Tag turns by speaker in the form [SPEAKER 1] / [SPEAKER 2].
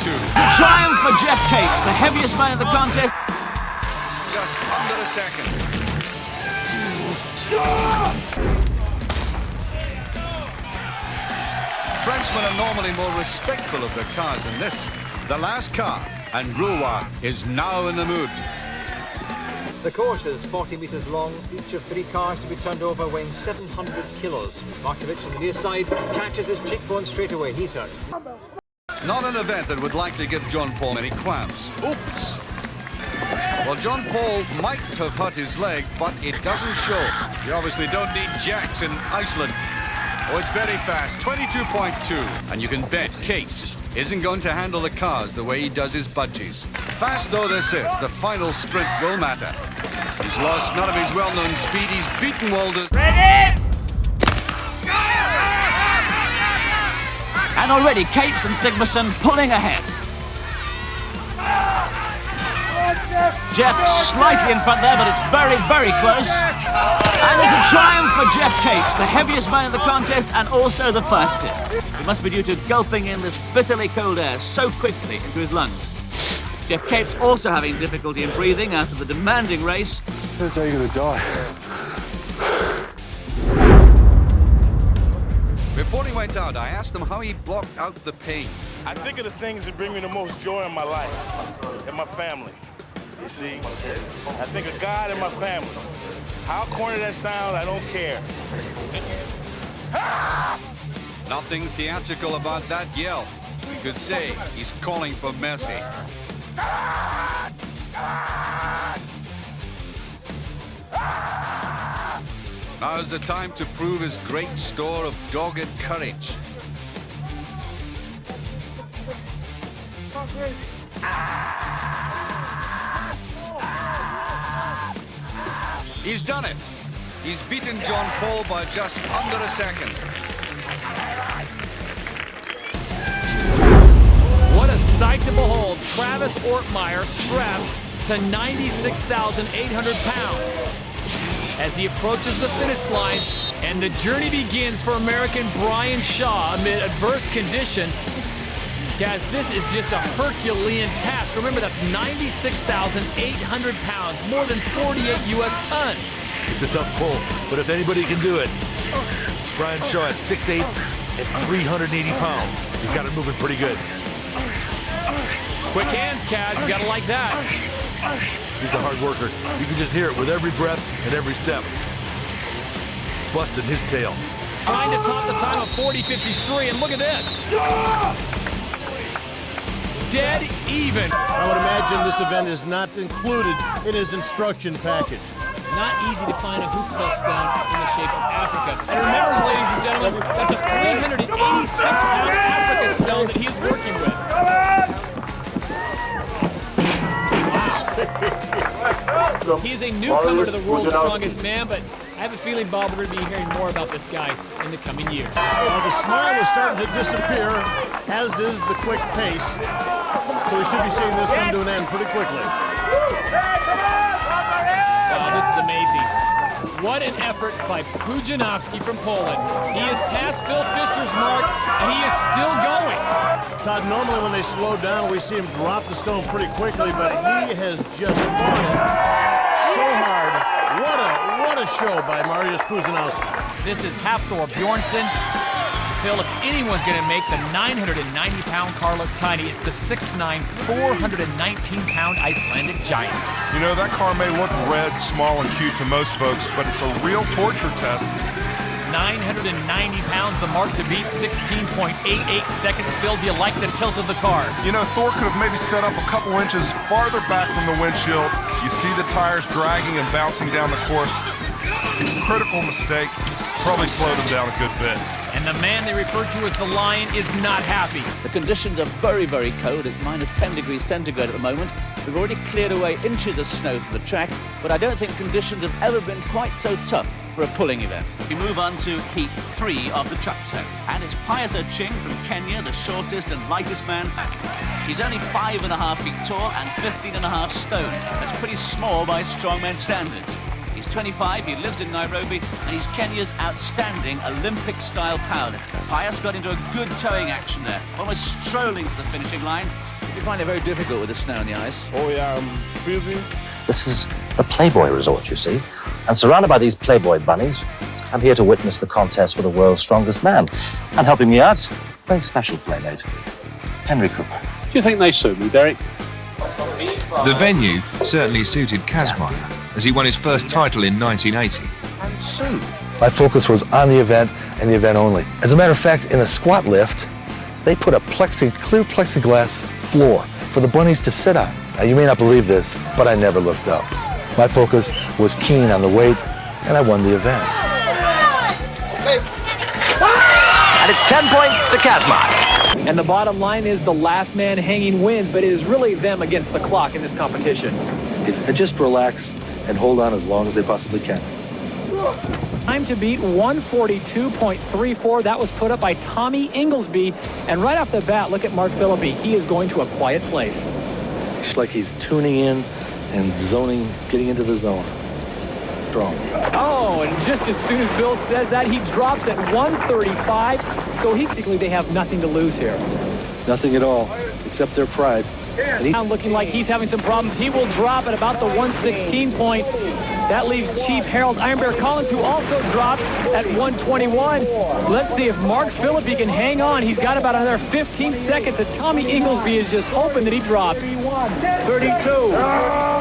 [SPEAKER 1] The triumph for Jeff Capes, the heaviest man in the contest.
[SPEAKER 2] Just under a second. Frenchmen are normally more respectful of their cars than this. The last car, and Roulois is now in the mood.
[SPEAKER 3] The course is 40 metres long, each of 3 cars to be turned over weighing 700 kilos. Markovic on the near side catches his cheekbone straight away. He's hurt.
[SPEAKER 2] Not an event that would likely give John Paul many qualms. Oops! Well, John Paul might have hurt his leg, but it doesn't show. You obviously don't need jacks in Iceland. Oh, it's very fast, 22.2. And you can bet Capes isn't going to handle the cars the way he does his budgies. Fast though this is, the final sprint will matter. He's lost none of his well-known speed. He's beaten Walters.
[SPEAKER 1] Ready! And already Capes and Sigmarsson pulling ahead. Jeff slightly in front there, but it's very, very close. And there's a triumph for Jeff Capes, the heaviest man in the contest and also the fastest. It must be due to gulping in this bitterly cold air so quickly into his lungs. Jeff Capes also having difficulty in breathing after the demanding race.
[SPEAKER 4] That's how you're gonna die.
[SPEAKER 2] Before he went out, I asked him how he blocked out the pain.
[SPEAKER 5] I think of the things that bring me the most joy in my life and my family. You see, I think of God and my family. How corny that sounds, I don't care.
[SPEAKER 2] Nothing theatrical about that yell. We could say he's calling for mercy. Now's the time to prove his great store of dogged courage. He's done it. He's beaten John Paul by just under a second.
[SPEAKER 6] What a sight to behold. Travis Ortmeyer strapped to 96,800 pounds as he approaches the finish line, and the journey begins for American Brian Shaw amid adverse conditions. Guys, this is just a Herculean task. Remember, that's 96,800 pounds, more than 48 U.S. tons.
[SPEAKER 7] It's a tough pull, but if anybody can do it, Brian Shaw at 6'8" and 380 pounds. He's got it moving pretty good.
[SPEAKER 6] Quick hands, Kaz. You gotta like that.
[SPEAKER 7] He's a hard worker. You can just hear it with every breath and every step. Busting his tail.
[SPEAKER 6] Trying to top the time of 40.53, and look at this. Dead even.
[SPEAKER 8] I would imagine this event is not included in his instruction package.
[SPEAKER 6] Not easy to find a Husafel stone in the shape of Africa. And remember, ladies and gentlemen, that's a 386-pound Africa stone that he is working with. He is a newcomer to the world's strongest man, but I have a feeling, Bob, we're going to be hearing more about this guy in the coming years.
[SPEAKER 8] Well, the smile is starting to disappear, as is the quick pace. So we should be seeing this come to an end pretty quickly.
[SPEAKER 6] Wow, this is amazing. What an effort by Pudzianowski from Poland. He is past Phil Pfister's mark, and he is still going.
[SPEAKER 8] Todd, normally when they slow down, we see him drop the stone pretty quickly, but he has just fought it so hard. What a show by Mariusz Pudzianowski.
[SPEAKER 6] This is Hafthor Bjornsson. Phil, if anyone's going to make the 990-pound car look tiny, it's the 6'9", 419-pound Icelandic giant.
[SPEAKER 9] You know, that car may look red, small, and cute to most folks, but it's a real torture test.
[SPEAKER 6] 990 pounds, the mark to beat, 16.88 seconds. Phil, do you like the tilt of the car?
[SPEAKER 9] You know, Thor could have maybe set up a couple inches farther back from the windshield. You see the tires dragging and bouncing down the course. Critical mistake. Probably slowed him down a good bit.
[SPEAKER 6] And the man they refer to as the Lion is not happy.
[SPEAKER 1] The conditions are very, very cold. It's minus 10 degrees centigrade at the moment. We've already cleared away inches of snow from the track, but I don't think conditions have ever been quite so tough for a pulling event. We move on to heat 3 of the truck tow. And it's Pius Oching from Kenya, the shortest and lightest man. He's only 5.5 feet tall and 15.5 stone. That's pretty small by strongman standards. He's 25, he lives in Nairobi, and he's Kenya's outstanding Olympic-style powerlifter. Pius got into a good towing action there, almost strolling to the finishing line. You find it very difficult with the snow on the ice.
[SPEAKER 5] Oh yeah, I'm busy.
[SPEAKER 4] This is the Playboy Resort, you see. And surrounded by these Playboy bunnies, I'm here to witness the contest for the world's strongest man. And helping me out, very special playmate, Henry Cooper.
[SPEAKER 10] Do you think they suit me, Derek?
[SPEAKER 11] The venue certainly suited Kazmaier, as he won his first title in 1980.
[SPEAKER 1] And soon.
[SPEAKER 12] My focus was on the event and the event only. As a matter of fact, in the squat lift, they put a clear plexiglass floor for the bunnies to sit on. Now, you may not believe this, but I never looked up. My focus was keen on the weight, and I won the event.
[SPEAKER 13] And it's 10 points to Kazmaier.
[SPEAKER 6] And the bottom line is the last man hanging wins, but it is really them against the clock in this competition.
[SPEAKER 12] Just relax and hold on as long as they possibly can.
[SPEAKER 6] Time to beat 142.34. That was put up by Tommy Inglesby. And right off the bat, look at Mark Philippi. He is going to a quiet place.
[SPEAKER 12] It's like he's tuning in and zoning, getting into the zone. Strong.
[SPEAKER 6] Oh, and just as soon as Bill says that, he drops at 135. So basically they have nothing to lose here.
[SPEAKER 12] Nothing at all, except their pride.
[SPEAKER 6] And he's looking like he's having some problems. He will drop at about the 116 point. That leaves Chief Harold Iron Bear Collins, who also dropped at 121. Let's see if Mark Philippi can hang on. He's got about another 15 seconds, and Tommy Inglesby is just hoping that he drops. 32.